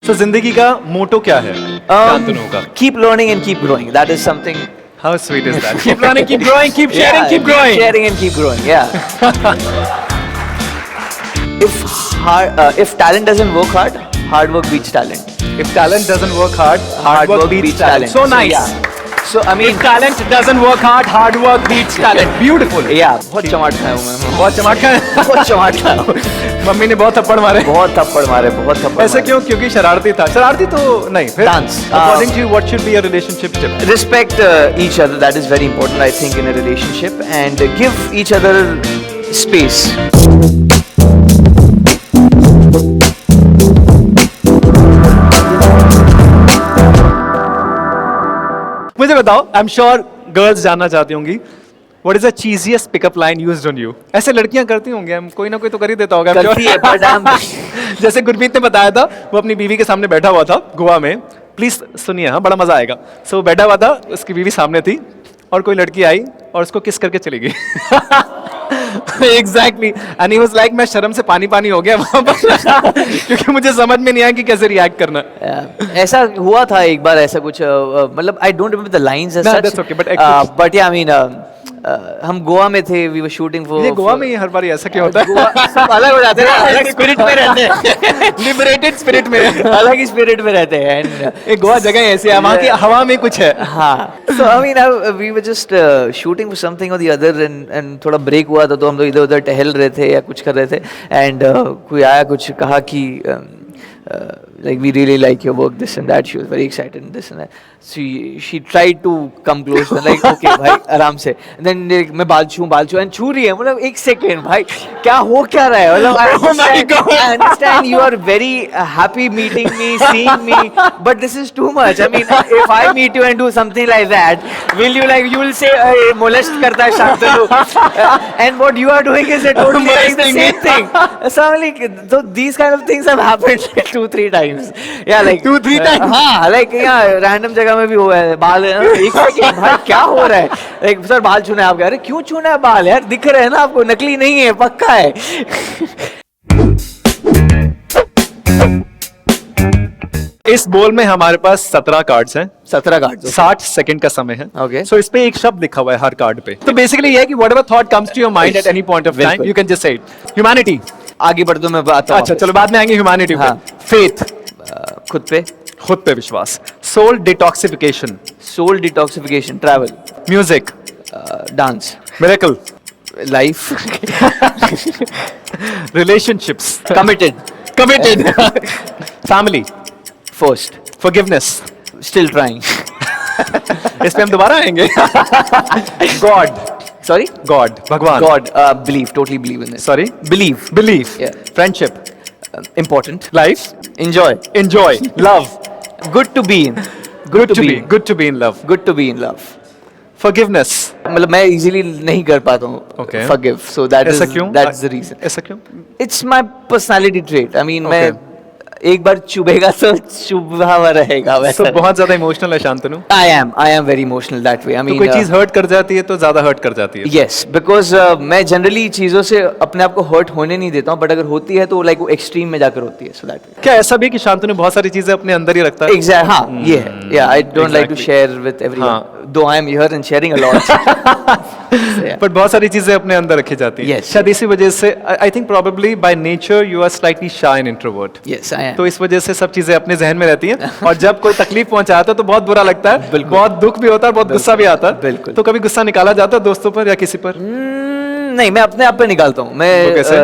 तो जिंदगी का मोटो क्या है शांतनु का? Keep learning and keep growing. That is something. How sweet is that? Keep learning, keep growing, keep sharing, Yeah, keep growing. Sharing and keep growing. Yeah. If talent doesn't work hard, hard work beats talent. If talent doesn't work hard, hard work beats talent. So nice. Yeah. So I mean, If talent doesn't work hard, hard work beats talent. Beautiful. yeah, बहुत चमाट खाया हूँ मैं. बहुत चमाट खाया. बहुत चमाट खाया हूँ. Mummy ने बहुत थप्पड़ मारे. बहुत थप्पड़ मारे, बहुत थप्पड़. ऐसे क्यों? क्योंकि शरारती था. शरारती तो नहीं. फिर Dance. According to you, what should be a relationship tip? Respect each other. That is very important, I think, in a relationship, and give each other space. मुझे बताओ, आई एम श्योर गर्ल्स जानना चाहती होंगी, what is the cheesiest pickup line used on you? ऐसे लड़कियां करती होंगी, हम कोई ना कोई तो कर ही देता होगा. I'm करती sure. है, but I'm जैसे गुरमीत ने बताया था, वो अपनी बीवी के सामने बैठा हुआ था गोवा में. प्लीज सुनिए, हाँ, बड़ा मजा आएगा. सो बैठा हुआ था, उसकी बीवी सामने थी और कोई लड़की आई और उसको किस करके चली गई. Exactly. And he was like, मैं शर्म से पानी पानी हो गया वहां पर क्योंकि मुझे समझ में नहीं आया कि कैसे रिएक्ट करना. ऐसा हुआ था एक बार, ऐसा कुछ मतलब I don't remember the lines as No, such, that's okay, but but yeah I mean हम गोवा में थे, वी वर शूटिंग फॉर. ये गोवा में ही हर बार ऐसा क्यों होता है? गोवा सब अलग हो जाते हैं, अलग स्पिरिट में रहते हैं. लिबरेटेड स्पिरिट में. अलग ही स्पिरिट में रहते हैं. एंड एक गोवा जगह ऐसी है, वहाँ की हवा में कुछ है. हाँ, so I mean we were just shooting for something or the other, and थोड़ा ब्रेक हुआ था तो हम लोग इधर उधर टहल रहे थे या कुछ कर रहे थे, and कोई आया, कुछ कहा कि like we really like your work, this and that. She was very excited and this and that. She tried to come close and like okay भाई आराम से. And then मैं बाल छू and छू रही है, मतलब एक सेकेंड भाई क्या हो क्या रहा है, मतलब I understand you are very happy meeting me, seeing me, but this is too much. I mean, if I meet you and do something like that, you will say molest करता है Shantanu, and what you are doing is totally like the same thing. So I'm like, so these kind of things have happened 2-3 times. Yeah, like 2-3 times. हाँ, like यहाँ random जगह में भी हुआ है. बाल एक सेकंड भाई क्या हो रहा है, like सर बाल छूना है आपके. अरे क्यों छूना है बाल यार, दिख रहे हैं ना आपको, नकली नहीं है, पक्का है. इस बोल में हमारे पास 17 कार्ड्स हैं. 17 कार्ड. 60 सेकंड का समय है. Okay. सो इस पे एक शब्द लिखा हुआ है हर कार्ड पे. तो बेसिकली ये है कि whatever thought comes to your mind at any point of time, बिल्कुल. You can just say it. Humanity. आगे बढ़ दो, मैं बात. अच्छा चलो बाद में आएंगे ह्यूमैनिटी पे. हाँ. फेथ. खुद पे. खुद पे विश्वास. Soul detoxification. Soul detoxification. Travel. Music. Dance. Miracle. Life. Relationships. Committed. Committed. Family. First. Forgiveness. Still trying. इस पे हम दोबारा आएंगे. गॉड. सॉरी. गॉड. भगवान. God. Believe. Totally believe in this. Sorry. Believe. Belief. Yeah. Friendship. Important. Life. Enjoy. Enjoy. Love. Good to be in. Good to be in love. Good to be in love. Forgiveness. मतलब मैं easily नहीं कर पाता हूँ. Okay. Forgive. So that ऐसा is क्यों? that's the reason. ऐसा क्यों? It's my personality trait. I mean, Okay. मैं एक बार चुभेगा तो चुभा हुआ रहेगा वैसा. So बहुत ज्यादा इमोशनल है Shantanu. I am very emotional that way. I तो mean, कोई चीज हर्ट कर जाती है तो ज्यादा हर्ट कर जाती है. yes, because मैं जनरली चीजों से अपने आप को हर्ट होने नहीं देता हूँ, बट अगर होती है तो लाइक वो एक्सट्रीम में जाकर होती है. So that way. क्या ऐसा भी कि शांतनु बहुत सारी चीजें अपने अंदर ही रखता है? Exactly. हाँ, ये है. Yeah, I don't like to Exactly. share with everyone. हाँ. Though I am here and sharing a lot. So, yeah. But बहुत सारी चीजें अपने अंदर रखी जाती हैं. Yes. शायद इसी वजह से I think probably by nature you are slightly shy and introvert. Yes, I am. तो इस वजह से सब चीजें अपने जहन में रहती हैं और जब कोई तकलीफ पहुंचाता है तो बहुत बुरा लगता है. बिल्कुल. बहुत दुख भी होता है, बहुत गुस्सा भी आता है. बिल्कुल. तो कभी गुस्सा निकाला जाता है दोस्तों पर या किसी पर? नहीं, मैं अपने आप पे निकालता हूँ. वो मैं कैसे?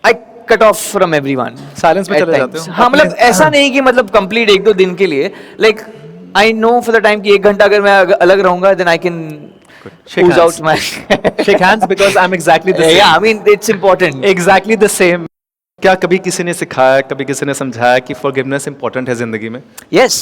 I cut off from everyone. Silence में at चले times. जाते हो? हाँ, मतलब ऐसा नहीं कि मतलब कंप्लीट 1-2 दिन के लिए. Like I know for the time कि 1 घंटा अगर मैं अलग रहूंगा, then I can Shake ooze hands. out my. Shake hands because I'm exactly the same. Yeah, I mean it's important. Exactly the same. क्या कभी किसी ने सिखाया, कभी किसी ने समझाया कि forgiveness important है जिंदगी में? Yes,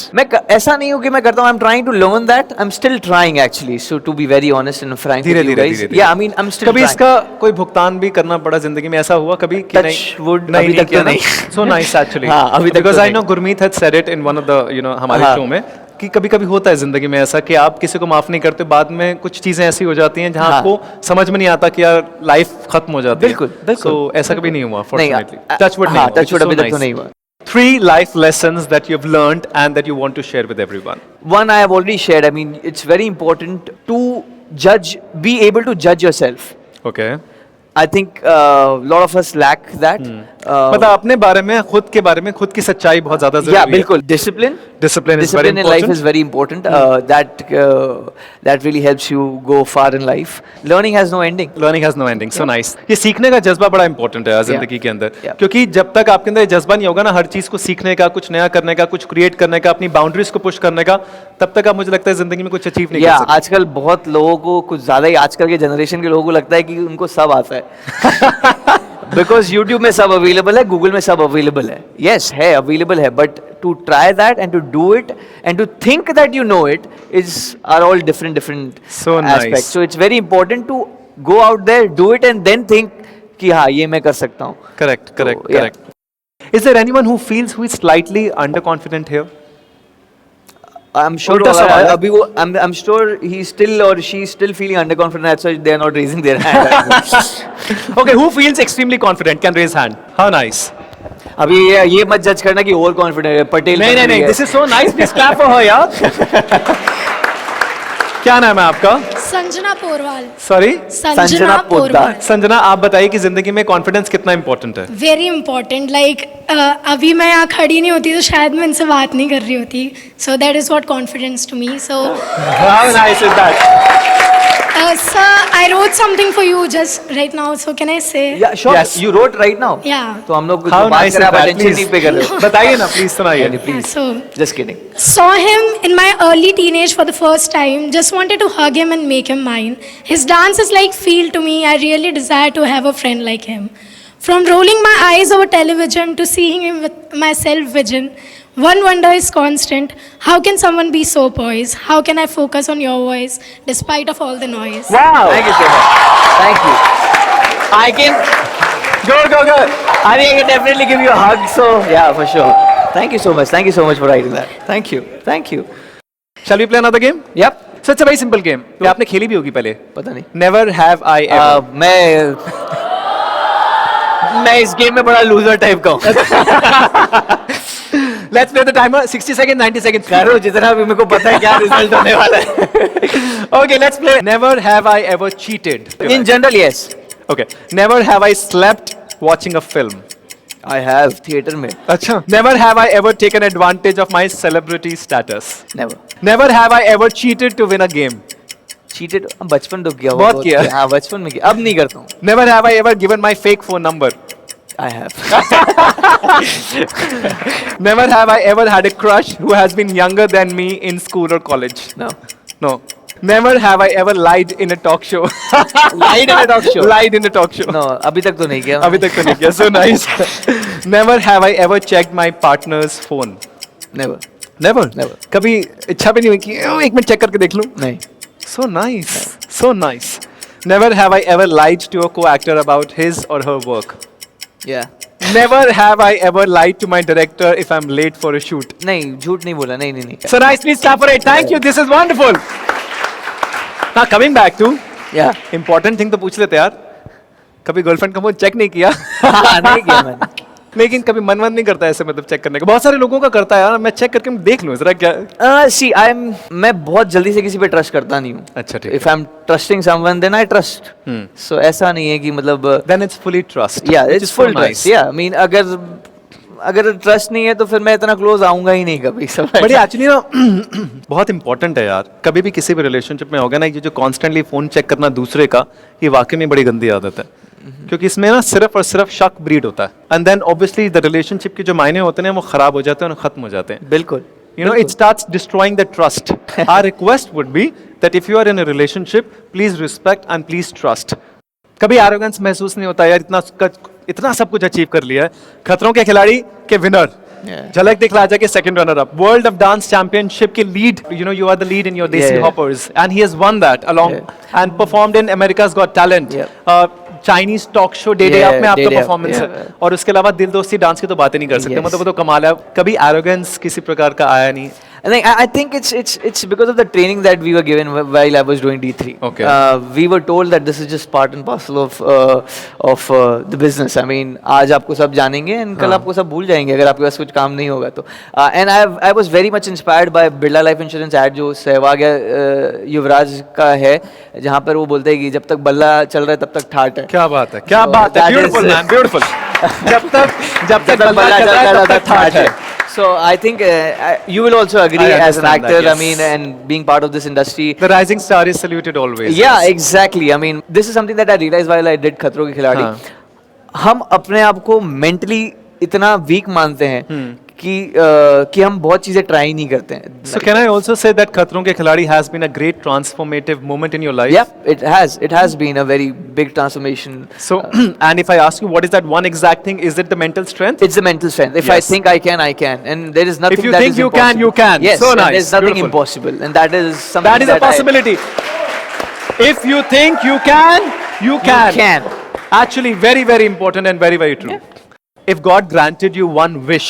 ऐसा नहीं हो कि मैं करता हूँ. I'm trying to learn that. I'm still trying actually. So to be very honest and frank with you guys. Yeah, I mean I'm still कभी trying. इसका कोई भुगतान भी करना पड़ा जिंदगी में? ऐसा हुआ कभी कि Touch wood, नहीं अभी तक किया तो ना? नहीं. So nice actually. हाँ, अभी तक Because तो I know नहीं. Gurmeet had said it in one of the हमारे हाँ. शो में कि कभी कभी होता है जिंदगी में ऐसा कि आप किसी को माफ नहीं करते, बाद में कुछ चीजें ऐसी हो जाती हैं जहां हाँ. आपको समझ में नहीं आता कि यार लाइफ खत्म हो जाती है. बिल्कुल, बिल्कुल. So ऐसा कभी नहीं हुआ नहीं, fortunately. Touch wood नहीं हाँ, हुआ, touch which is wood so अभी तक तो nice. नहीं हुआ. 3 life lessons that you've learned and that you want to share with everyone. One I have already shared. I mean, it's very important to be able to judge yourself. Okay. I think a lot of us lack that. मतलब अपने बारे में खुद की सच्चाई बहुत ज्यादा जरूरी Yeah, है. बिल्कुल. Discipline. Discipline is very Discipline in life important. is very important. That really helps you go far in life. Learning has no ending. Learning has no ending. So nice. ये सीखने का जज्बा बड़ा इंपॉर्टेंट है यार जिंदगी के अंदर. Yeah. क्योंकि जब तक आपके अंदर ये जज्बा नहीं होगा ना हर चीज को सीखने का, कुछ नया करने का, कुछ क्रिएट करने का, अपनी बाउंड्रीज को पुश करने का, तब तक आप मुझे लगता है जिंदगी में कुछ अचीव नहीं कर या सकते. आजकल बहुत लोगों को कुछ ज्यादा ही आजकल के जनरेशन के लोगों को लगता है कि उनको सब आता है. बिकॉज यूट्यूब में सब अवेलेबल है, गूगल में सब अवेलेबल है. यस है, अवेलेबल है, but to try that and to do it and to think that you know it is are all different So nice. Aspects. So it's very important to go out there, do it and then think कि हाँ ये मैं कर सकता हूँ. Correct, correct, yeah. correct. Is there anyone who feels who is slightly underconfident here? I'm sure उल्टा सवाल है. अभी वो I'm sure he's still or she's still feeling underconfident, that's why they are not raising their hand. Okay, who feels extremely confident can raise hand. How nice. अभी ये मत जज करना कि ओवर कॉन्फिडेंट है. पटेल नहीं. This is so nice. Please clap for her, यार. क्या नाम है आपका? संजना पोरवाल. सॉरी. संजना पोरवाल. संजना, आप बताइए कि जिंदगी में कॉन्फिडेंस कितना इंपॉर्टेंट है? Very important. लाइक अभी मैं यहाँ खड़ी नहीं होती तो शायद मैं इनसे बात नहीं कर रही होती. So that is what confidence to me. So How nice is that? Sir I wrote something for you just right now. So can I say? Yeah sure. Yes. You wrote right now. Yeah. तो हम लोग कुछ How बात nice कर is रहे हैं, that? Attention नहीं पे कर रहे हो. बताइए ना प्लीज, सुनाइए. Please. So just kidding. saw him in my early teenage for the first time. Just wanted to hug him and make him mine. His dance is like feel to me. I really desire to have a friend like him. From rolling my eyes over television to seeing him with my self-vision, one wonder is constant. How can someone be so poised? How can I focus on your voice despite of all the noise? Wow. Thank you so much. Thank you. I can. Good. I think I can definitely give you a hug. So yeah, for sure. Thank you so much. Thank you so much for writing that. Thank you. Thank you. Shall we play another game? Yep. So it's a very simple game. ये आपने खेली भी होगी पहले. पता नहीं. Never have I ever. मैं इस गेम में बड़ा लूजर टाइप का हूँ. Let's play the timer. 60 seconds, 90 seconds. करो जितना भी मेरे को पता है क्या रिजल्ट होने वाला है. Okay, let's play. Never have I ever cheated. In general, yes. Okay. Never have I slept watching a film. I have theater में. अच्छा. Never have I ever taken advantage of my celebrity status. Never. Never have I ever cheated to win a game. Cheated. बचपन तो किया. बहुत किया. हाँ बचपन में किया. अब नहीं करता हूँ. Never have I ever given my fake phone number. I have. Never have I ever had a crush who has been younger than me in school or college. No. No. Never have I ever lied in a talk show. Lied in a talk show. Lied in a talk show. No. अभी तक तो नहीं किया. अभी तक तो नहीं किया. So nice. Never have I ever checked my partner's phone. Never. Never. Never. कभी इच्छा भी नहीं हुई कि एक मिनट चेक करके देख लूं. नहीं. So nice. So nice. Never have I ever lied to a co-actor about his or her work. Yeah. Never have I ever lied to my director if I'm late for a shoot. नहीं झूठ नहीं बोला. नहीं. So nice, please clap for it. Thank you. This is wonderful. Now coming back to Yeah. important thing तो पूछ लेते यार. कभी गर्लफ्रेंड का फोन चेक नहीं किया. हाँ, नहीं किया मैंने. लेकिन कभी मन नहीं करता ऐसे मतलब चेक करने का. बहुत सारे लोगों का करता है यार. मैं चेक करके देख लूं जरा क्या. See, मैं बहुत जल्दी से किसी पे ट्रस्ट करता नहीं हूँ. अच्छा ठीक. If I'm trusting someone, then I trust. So ऐसा नहीं है कि मतलब. Then it's fully trust. Yeah, which it's is full so trust. nice. Yeah, I mean अगर ट्रस्ट नहीं है तो फिर मैं इतना क्लोज आऊंगा ही नहीं कभी. बट एक्चुअली ना बहुत इंपॉर्टेंट है यार. कभी भी किसी भी रिलेशनशिप में होगा ना ये जो कॉन्स्टेंटली फोन चेक करना दूसरे का, ये वाकई में बड़ी गंदी आदत है. क्योंकि इसमें ना सिर्फ और सिर्फ शक ब्रीड होता है. And then obviously the relationship के जो मायने होते हैं वो खराब हो जाते हैं और खत्म हो जाते हैं. बिल्कुल. You know, it starts destroying the trust. Our request would be that if you are in a relationship, please respect and please trust. कभी arrogance महसूस नहीं होता यार. इतना सब कुछ अचीव कर लिया है. खतरों के खिलाड़ी के विनर. झलक दिखला जाके second runner up. World of dance championship के lead. You know you are the lead in your Desi Hoppers and he has won that along and performed in America's got talent. Chinese talk show डे आप में आपका performance है. और उसके अलावा दिल दोस्ती डांस की तो बातें नहीं कर सकते. मतलब वो तो कमाल है. कभी एरोगेंस किसी प्रकार का आया नहीं. I think it's because of the training that we were given while I was doing D3. Okay. We were told that this is just part and parcel of the business. I mean, आज आपको सब जानेंगे and कल आपको सब भूल जाएंगे अगर आपके पास कुछ काम नहीं होगा तो. And I was very much inspired by Birla Life Insurance ad जो सहवाग युवराज का है, जहाँ पर वो बोलते हैं कि जब तक बल्ला चल रहा है तब तक ठाट है. क्या बात है, क्या बात है, that is- beautiful man, beautiful. जब तक बल्ला चल रहा है तब तक ठाठ है. So I think you will also agree I as an understand actor. that, I mean, yes. and being part of this industry. The rising star is saluted always. Yeah, yes. exactly. I mean, this is something that I realized while I did खतरों के खिलाड़ी. हाँ. हम अपने आप को mentally इतना weak मानते हैं कि हम बहुत चीजें ट्राई नहीं करते हैं. So can I also say that खतरों के खिलाड़ी has been a great transformative moment in your life? Yeah, it has been a very big transformation. So, and if I ask you what is that one exact thing, is it the mental strength? It's the mental strength. If I Yes. think I can, I can, and there is nothing you that think is you can, impossible. you can. Yes, So and nice. there's nothing Beautiful. impossible, and that is something That is a possibility. If you think you can, you can. You can. Actually, very, very important and very, very true. If God granted you one wish,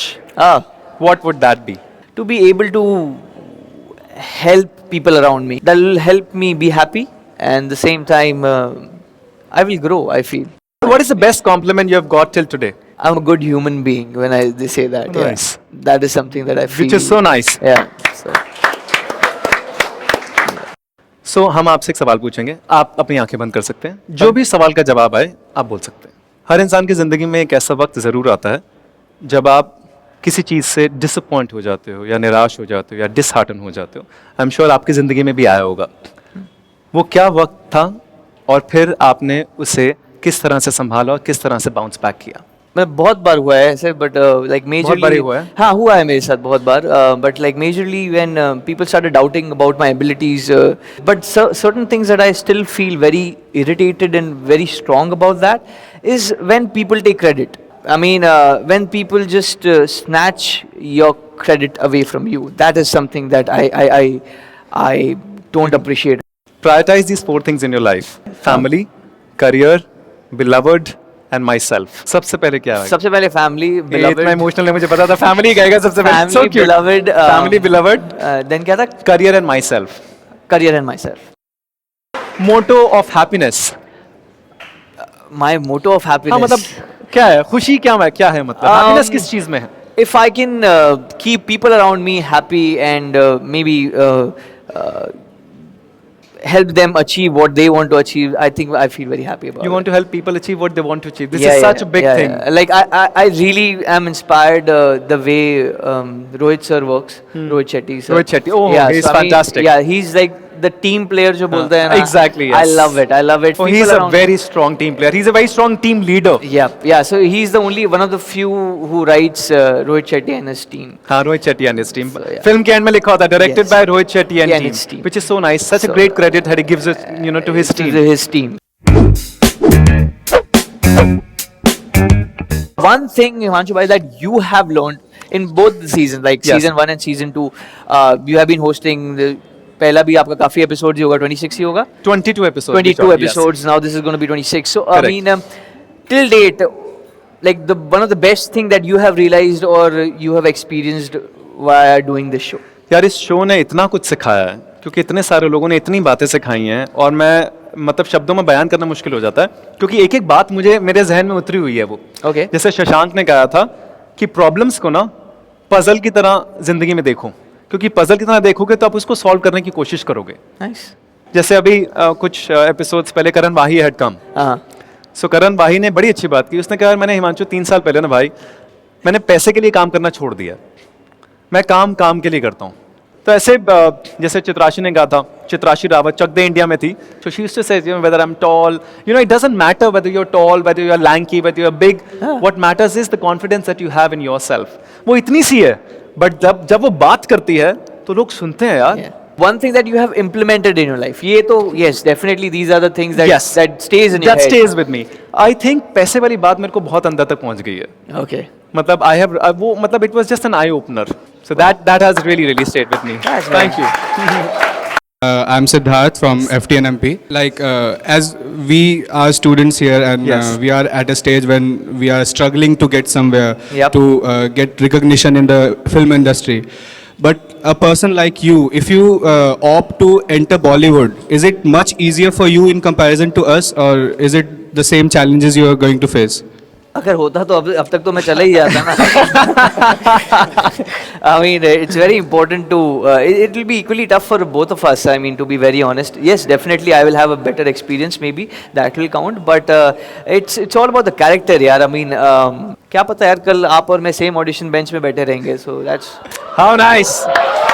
what would that be? To be able to help people around me, that will help me be happy, and the same time I will grow. I feel What is the best compliment you have got till today? I'm a good human being when they say that. Nice. Yeah. That is something that I feel. Which is so nice. Yeah. So. So, हम आपसे एक सवाल पूछेंगे, आप अपनी आंखें बंद कर सकते हैं. जो भी सवाल का जवाब आए, आप बोल सकते हैं. हर इंसान की ज़िंदगी में एक ऐसा वक्त ज़रूर आता है जब आप किसी चीज़ से डिसअपॉइंट हो जाते हो या निराश हो जाते हो या डिसहार्टन हो जाते हो. आई एम श्योर आपकी ज़िंदगी में भी आया होगा. वो क्या वक्त था और फिर आपने उसे किस तरह से संभाला और किस तरह से बाउंस बैक किया? मतलब बहुत बार हुआ है ऐसे, बट लाइक मेजरली बार ही हुआ है? हाँ हुआ है मेरे साथ बहुत बार, but like majorly when people started doubting about my abilities, but certain things that I still feel very irritated and very strong about that is when people take credit. I mean, when people just snatch your credit away from you, that is something that I don't appreciate. Prioritize these 4 things in your life: family, career, beloved, and myself. सबसे पहले क्या है? सबसे पहले family, ये beloved. इतना emotional है, मुझे पता था. फैमिली कहेगा सबसे पहले. Family, So cute. beloved. Family, beloved, Then क्या था? career and myself. Career and myself. Motto of happiness. My motto of happiness. हाँ, मतलब क्या है? खुशी क्या है मतलब? Happiness किस चीज में है? If I can keep people around me happy and maybe help them achieve what they want to achieve, I think I feel very happy about You it. want to help people achieve what they want to achieve. This is such a big thing. Yeah. Like I really am inspired the way Rohit sir works. Rohit Shetty sir. Rohit Shetty. Oh, he's I mean, fantastic. yeah, he's like the team player जो बोलते हैं ना. Exactly, I yes. love it. I love it. Oh, People he's a around- very strong team player. He's a very strong team leader. Yeah. So he's the only one of the few who writes Rohit Shetty and his team. हाँ, Rohit Shetty and his team. So, yeah. Film के end में लिखा होता है directed Yes. by Rohit Shetty and Yeah, and team, his team. which is so nice. Such a So, great credit that he gives it, to his To team. his team. One thing, Himanshu bhai, that you have learned in both the seasons, like Yes. season 1 and season 2, you have been hosting the पहला भी आपका काफी episodes ही होगा, 26 ही होगा. 22 episodes. 22 yes. episodes. Now this is going to be 26. So Correct. I mean, till date, like one of the best thing that you have realized or you have experienced while doing this show. यार इस show ने इतना कुछ सिखाया है, क्योंकि इतने सारे लोगों ने इतनी बातें सिखाई हैं, और मैं मतलब शब्दों में बयान करना मुश्किल हो जाता है, क्योंकि एक एक बात मुझे मेरे जहन में उतरी हुई है वो. Okay. जैसे शशांक ने कहा था कि प्रॉब्लम्स को ना पजल की तरह जिंदगी में देखो, क्योंकि पजल की तरह देखोगे तो आप उसको सॉल्व करने की कोशिश करोगे. Nice. जैसे अभी कुछ एपिसोड्स पहले करण वाही हैड कम. सो करण वाही ने बड़ी अच्छी बात की. उसने कहा मैंने हिमांशु 3 साल पहले ना भाई, मैंने पैसे के लिए काम करना छोड़ दिया, मैं काम के लिए करता हूँ. तो ऐसे जैसे चित्राशी ने कहा था, चित्राशी रावत चक दे इंडिया में थी, so she used to say, whether I'm tall, it doesn't matter whether you're tall, whether you're lanky, whether you're big. What matters is the confidence that you have in yourself. वो इतनी सी है, but जब वो बात करती है तो लोग सुनते हैं यार. Yeah. One thing that you have implemented in your life. ये तो yes, definitely these are the things that Yes. that stays in your That head. stays with me. I think पैसे वाली बात मेरे को बहुत अंदर तक पहुंच गई है. Okay. मतलब I have वो मतलब it was just an eye opener. So that has really stayed with me. That's Thank nice. you. I'm Siddharth from FTNMP. Like as we are students here and Yes. we are at a stage when we are struggling to get somewhere Yep. to get recognition in the film industry. But a person like you, if you opt to enter Bollywood, is it much easier for you in comparison to us, or is it the same challenges you are going to face? अगर होता तो अब तक तो मैं चला ही जाता ना. I mean, it's very important to. It will be equally tough for both of us. I mean, to be very honest. Yes, definitely, I will have a better experience. Maybe that will count. But it's all about the character, यार. I mean, क्या पता यार कल आप और मैं same audition bench में बैठे रहेंगे. So that's. How nice.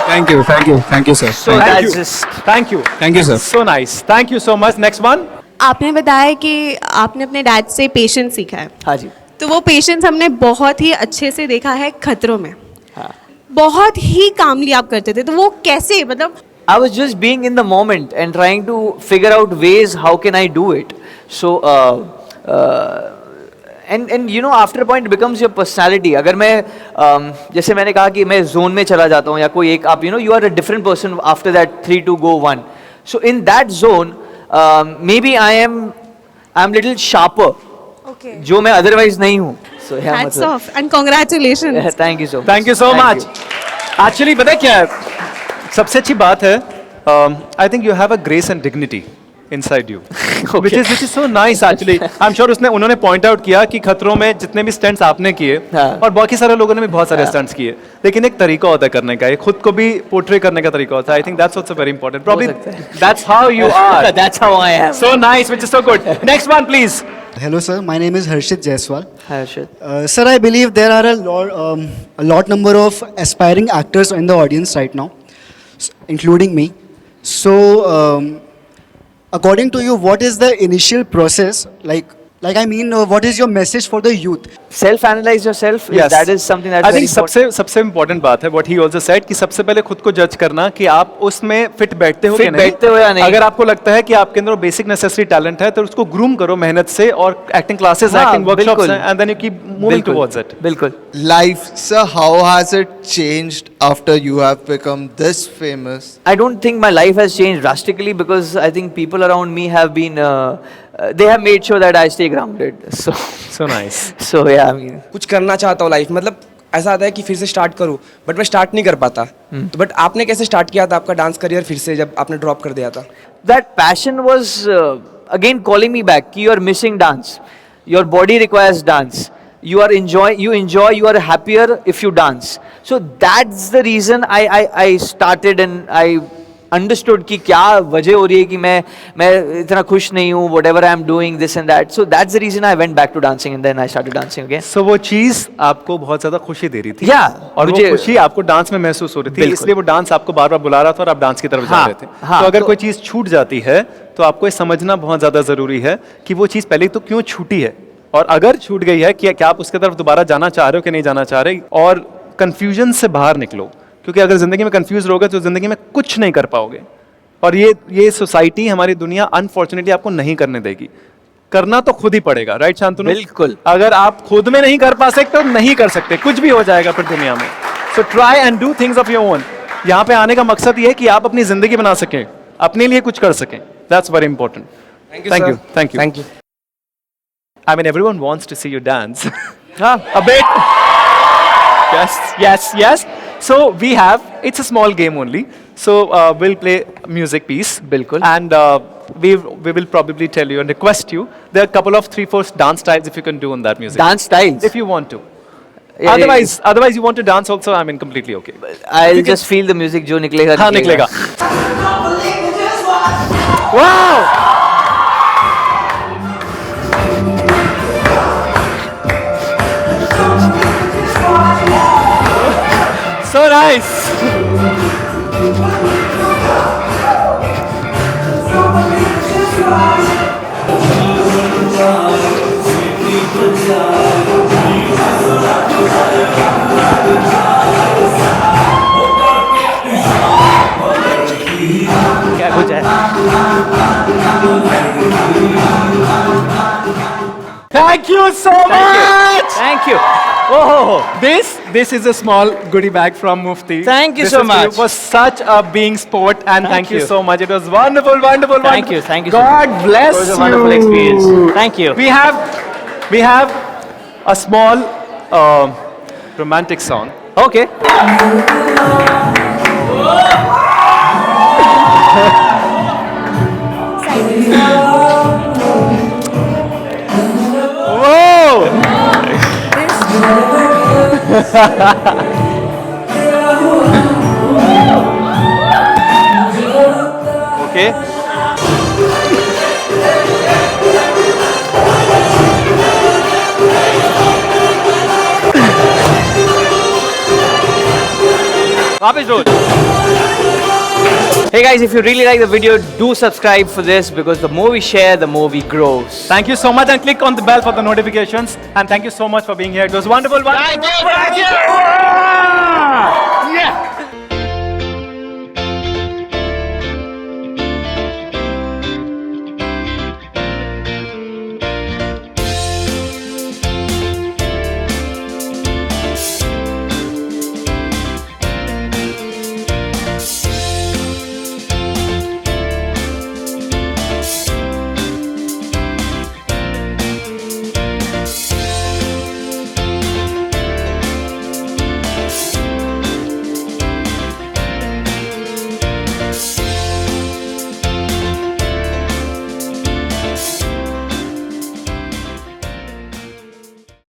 Thank you, sir. So Thank that's you. just. Thank you, sir. So nice. Thank you so much. Next one. आपने बताया कि आपने अपने डैड से पेशेंस सीखा है. हाँ जी. तो वो पेशेंस हमने बहुत ही अच्छे से देखा है खतरों में. हाँ. बहुत ही कामली आप करते थे. तो वो कैसे मतलब I was just being in the moment and trying to figure out ways how can I do it. So and you know after a point it becomes your personality. अगर मैं जैसे मैंने कहा कि मैं zone में चला जाता हूँ या कोई एक आप you are a different person after that 3, 2, go 1. So in that zone maybe I'm little sharper. Okay. जो मैं otherwise नहीं हूँ. So yeah. hats off and congratulations. Thank you so much. Thank you so Thank much. Actually, पता है क्या है? सबसे अच्छी बात है, I think you have a grace and dignity inside you, which is so nice actually. I'm sure उन्होंने point out किया कि खतरों में जितने भी stunts आपने किए हाँ. और बाकी सारे लोगों ने भी बहुत सारे stunts किए, लेकिन एक तरीका होता है करने का, एक खुद को भी portray करने का तरीका होता है. I think that's also very important. Probably that's how you are. That's how I am. So nice, which is so good. Next one, please. Hello, sir. My name is Harshit Jaiswal. Hi, Harshit. Sir, I believe there are a lot number of aspiring actors in the audience right now, including me. So, according to you, what is the initial process? Like I mean, what is your message for the youth? Self-analyze yourself. Yes. That is something that's I very think important. सबसे important बात है what he also said कि सबसे पहले खुद को जज करना कि आप उसमें फिट बैठते हो Fit कि नहीं. बैठते हो या नहीं. अगर आपको लगता है कि आपके अंदर बेसिक नेसेसरी टैलेंट है तो उसको ग्रूम करो मेहनत से और एक्टिंग क्लासेस हाँ, एक्टिंग वर्कशॉप्स बिल्कुल. And then you keep moving बिल्कुल. Towards it. बिल्कुल. Life, sir, how has it changed after you have become this famous? I don't think my life has changed drastically because I think people around me have been, they have made sure that I stay grounded. So nice. So yeah, I mean, कुछ करना चाहता हूँ life मतलब ऐसा आता है कि फिर से स्टार्ट करूँ बट मैं स्टार्ट नहीं कर पाता. तो बट आपने कैसे स्टार्ट किया था आपका डांस करियर फिर से जब आपने ड्रॉप कर दिया था? that passion was again calling me back. You are missing dance. Your body requires dance. You enjoy, you are happier if you dance. So that's the reason I started and I understood कि क्या वजह हो रही है कि मैं इतना खुश नहीं हूँ, whatever I am doing, this and that. So that's the reason I went back to dancing and then I started dancing again. सो वो चीज आपको बहुत ज्यादा खुशी दे रही थी. Yeah, और वो मुझे- खुशी आपको डांस में महसूस हो रही थी, बिल्कुल. इसलिए वो डांस आपको बार बार बुला रहा था और आप डांस की तरफ जा हाँ, रहे थे. हाँ, तो अगर तो- कोई चीज छूट जाती है तो आपको ये समझना बहुत ज्यादा जरूरी है कि वो चीज पहले तो क्यों छूटी है और अगर छूट गई है कि क्या आप उसके तरफ दोबारा जाना चाह रहे हो कि नहीं जाना चाह रहे, और कंफ्यूजन से बाहर निकलो, क्योंकि अगर जिंदगी में कंफ्यूज रहोगे तो जिंदगी में कुछ नहीं कर पाओगे. और ये सोसाइटी, हमारी दुनिया अनफॉर्चुनेटली आपको नहीं करने देगी. करना तो खुद ही पड़ेगा, राइट शांतनु? बिल्कुल. अगर आप खुद में नहीं कर पा सकते तो नहीं कर सकते, कुछ भी हो जाएगा फिर दुनिया में. So try and do things of your own. यहाँ पे आने का मकसद ये है कि आप अपनी जिंदगी बना सकें, अपने लिए कुछ कर सकें. That's very important. Thank you, Thank sir. you. Thank you. Thank you. I mean, everyone wants to see you dance. हाँ. A bit. Yes. So we have, it's a small game only. So we'll play music piece. बिल्कुल. And we will probably tell you and request you. There are a couple of 3-4 dance styles if you can do on that music. Dance styles. If you want to. Yeah, Otherwise you want to dance also, I mean completely okay. I'll just feel the music जो निकलेगा. हाँ निकलेगा. Wow! So nice. क्या कुछ है? Thank you so much. Thank you. Oh, this is a small goodie bag from Mufti. Thank you This so is for you. much. It was such a being sport, and thank you you. so much. It was wonderful. Thank you, wonderful. thank you so God much. bless It was a you. wonderful experience. Thank you. We have a small romantic song. Okay. Okay. वापस रोज. Hey guys, if you really like the video, do subscribe for this because the more we share, the more we grow. Thank you so much, and click on the bell for the notifications. And thank you so much for being here. It was wonderful.